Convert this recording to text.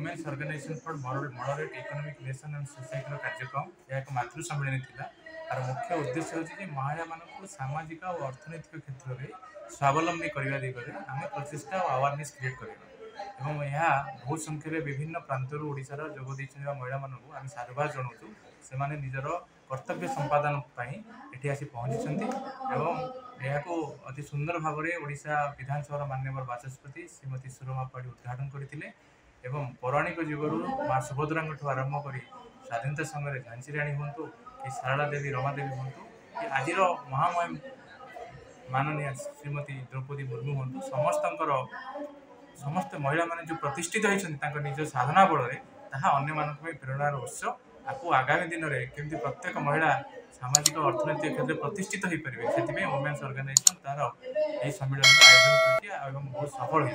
Women's organisation for moderate economic relation and society कार्यक्रम यह एक मातृ सम्मेलन था। तार मुख्य उद्देश्य होची महिला मानक सामाजिक और अर्थनैतिक क्षेत्र में स्वावलंबी करने दिगरे आम प्रचेषा और अवेयरनेस क्रिएट करवा और यह बहुत संख्यार विभिन्न प्रांतर ओडिशार जोगदे महिला मानक आम साधुवाद जनाऊँ से निजर कर्तव्य संपादन ये आसी पहुँची यह अति सुंदर भाव में ओडिशा विधानसभा माननीय बाचस्पति श्रीमती सुरमा पाढ़ी उद्घाटन करते एवं पौराणिक जुगरू माँ सुभद्रा आरंभ कर स्वाधीनता समय झांसी राणी हूँ कि सारला देवी रमादेवी हूँ कि आज महामहिम माननीय श्रीमती द्रौपदी मुर्मू हूँ समस्त महिला माने जो प्रतिष्ठित होती निज साधना बल अन्य प्रेरणार उत्स आपको आगामी दिन में केमती प्रत्येक महिला सामाजिक और अर्थनैतिक क्षेत्र में प्रतिष्ठित हो पारे से वुमेन्स ऑर्गेनाइजेशन तार यह सम्मेलन आयोजन कर बहुत सफल हो।